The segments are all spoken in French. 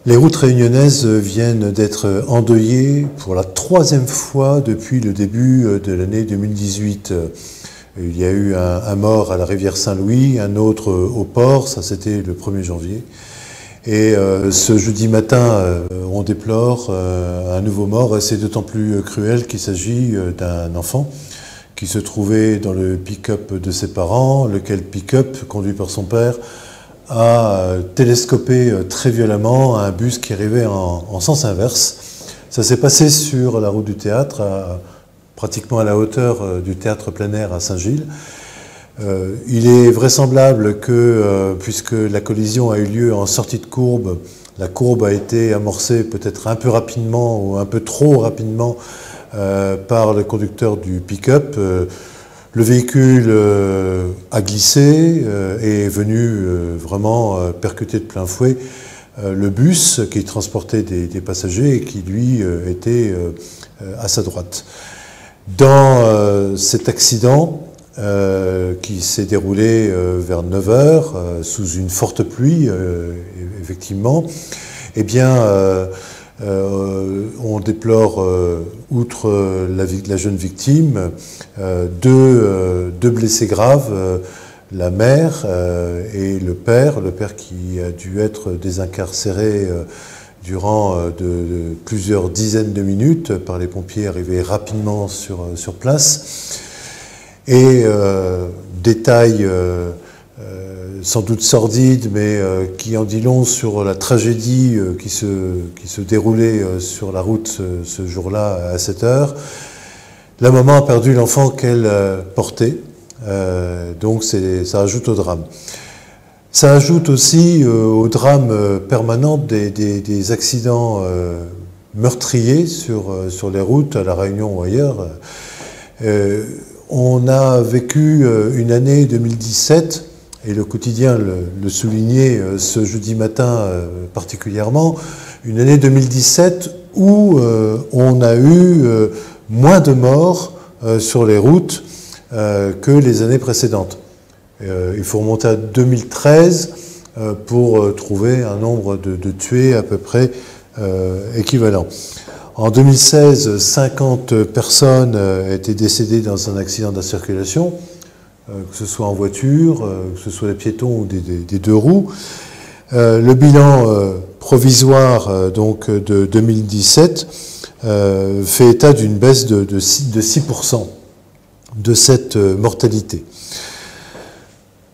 Les routes réunionnaises viennent d'être endeuillées pour la 3e fois depuis le début de l'année 2018. Il y a eu un mort à la rivière Saint-Louis, un autre au port, ça c'était le 1er janvier. Et ce jeudi matin, on déplore un nouveau mort, et c'est d'autant plus cruel qu'il s'agit d'un enfant qui se trouvait dans le pick-up de ses parents, lequel pick-up, conduit par son père, a télescopé très violemment un bus qui arrivait en sens inverse. Ça s'est passé sur la route du théâtre, pratiquement à la hauteur du théâtre plein air à Saint-Gilles. Il est vraisemblable que, puisque la collision a eu lieu en sortie de courbe, la courbe a été amorcée peut-être un peu rapidement ou un peu trop rapidement par le conducteur du pick-up. Le véhicule a glissé et est venu vraiment percuter de plein fouet le bus qui transportait des passagers et qui, lui, était à sa droite. Dans cet accident qui s'est déroulé vers 9 h, sous une forte pluie, effectivement, eh bien, on déplore, outre la jeune victime, deux blessés graves, la mère et le père qui a dû être désincarcéré durant plusieurs dizaines de minutes par les pompiers arrivés rapidement sur place. Et détail sans doute sordide, mais qui en dit long sur la tragédie qui se déroulait sur la route ce jour-là à 7 h. La maman a perdu l'enfant qu'elle portait, donc ça ajoute au drame. Ça ajoute aussi au drame permanent des accidents meurtriers sur les routes, à La Réunion ou ailleurs. On a vécu une année 2017, et le quotidien le soulignait ce jeudi matin particulièrement, une année 2017 où on a eu moins de morts sur les routes que les années précédentes. Il faut remonter à 2013 pour trouver un nombre de tués à peu près équivalent. En 2016, 50 personnes étaient décédées dans un accident de la circulation, que ce soit en voiture, que ce soit des piétons ou des deux roues. Le bilan provisoire donc de 2017 fait état d'une baisse de 6% de cette mortalité.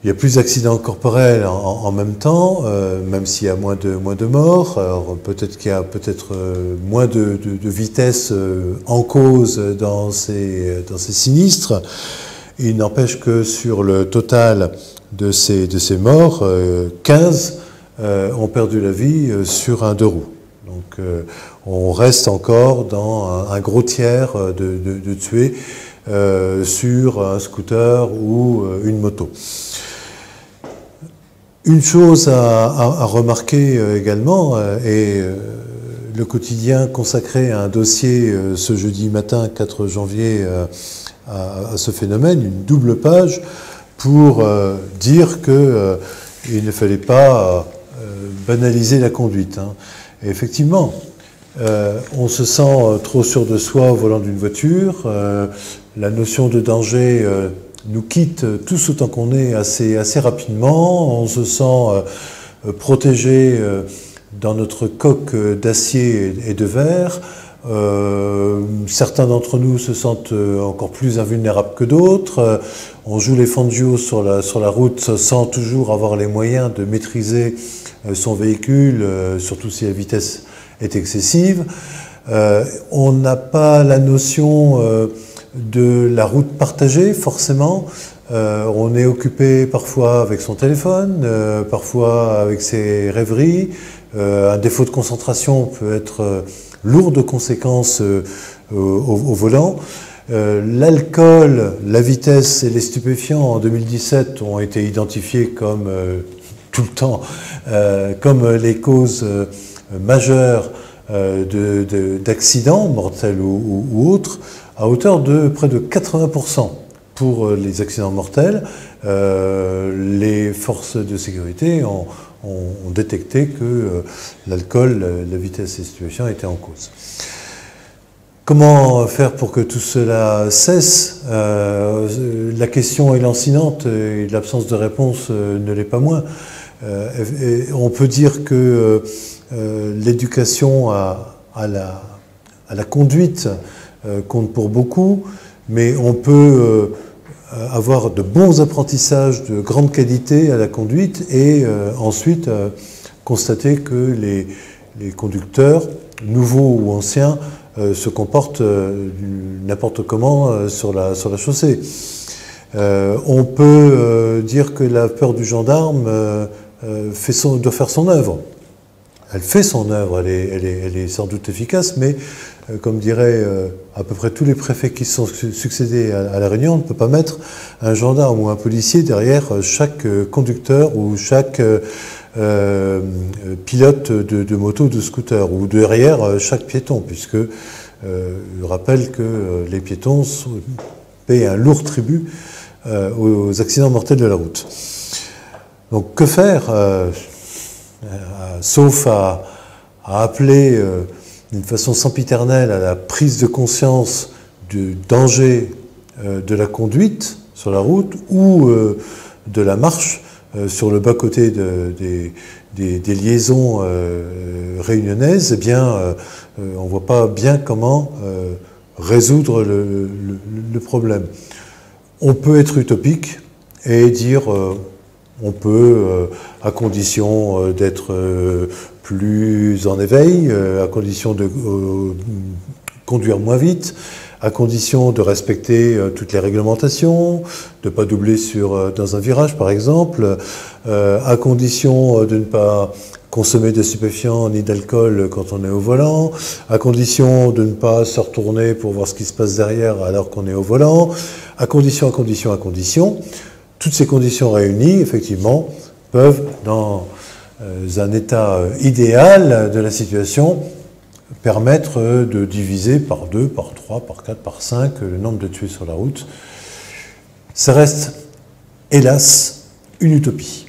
Il y a plus d'accidents corporels en même temps, même s'il y a moins de morts. Alors peut-être qu'il y a moins de vitesse en cause dans ces sinistres. Il n'empêche que sur le total de ces morts, 15 ont perdu la vie sur un deux roues. Donc on reste encore dans un gros tiers de tués sur un scooter ou une moto. Une chose à remarquer également, et le quotidien consacré à un dossier ce jeudi matin 4 janvier à ce phénomène, une double page pour dire qu'il ne fallait pas banaliser la conduite. Et effectivement, on se sent trop sûr de soi au volant d'une voiture, la notion de danger nous quitte tous autant qu'on est assez rapidement, on se sent protégé dans notre coque d'acier et de verre. Certains d'entre nous se sentent encore plus invulnérables que d'autres. On joue les Fangio sur la route sans toujours avoir les moyens de maîtriser son véhicule, surtout si la vitesse est excessive. On n'a pas la notion de la route partagée, forcément. On est occupé parfois avec son téléphone, parfois avec ses rêveries. Un défaut de concentration peut être lourd de conséquences au volant. L'alcool, la vitesse et les stupéfiants en 2017 ont été identifiés comme tout le temps comme les causes majeures d'accidents mortels ou autres, à hauteur de près de 80% pour les accidents mortels. Les forces de sécurité ont ont détecté que l'alcool, la vitesse et la situation étaient en cause. Comment faire pour que tout cela cesse? La question est lancinante et l'absence de réponse ne l'est pas moins. On peut dire que l'éducation à la conduite compte pour beaucoup, mais on peut avoir de bons apprentissages de grande qualité à la conduite et ensuite constater que les conducteurs, nouveaux ou anciens, se comportent n'importe comment sur la chaussée. On peut dire que la peur du gendarme doit faire son œuvre. Elle fait son œuvre, elle est sans doute efficace, mais comme diraient à peu près tous les préfets qui se sont succédés à La Réunion, on ne peut pas mettre un gendarme ou un policier derrière chaque conducteur ou chaque pilote de moto ou de scooter, ou derrière chaque piéton, puisque je rappelle que les piétons paient un lourd tribut aux accidents mortels de la route. Donc que faire sauf à appeler d'une façon sempiternelle à la prise de conscience du danger de la conduite sur la route ou de la marche sur le bas-côté des liaisons réunionnaises, eh bien, on ne voit pas bien comment résoudre le problème. On peut être utopique et dire on peut, à condition d'être plus en éveil, à condition de conduire moins vite, à condition de respecter toutes les réglementations, de ne pas doubler dans un virage par exemple, à condition de ne pas consommer de stupéfiants ni d'alcool quand on est au volant, à condition de ne pas se retourner pour voir ce qui se passe derrière alors qu'on est au volant, à condition. Toutes ces conditions réunies, effectivement, peuvent, dans un état idéal de la situation, permettre de diviser par 2, par 3, par 4, par 5 le nombre de tués sur la route. Ça reste, hélas, une utopie.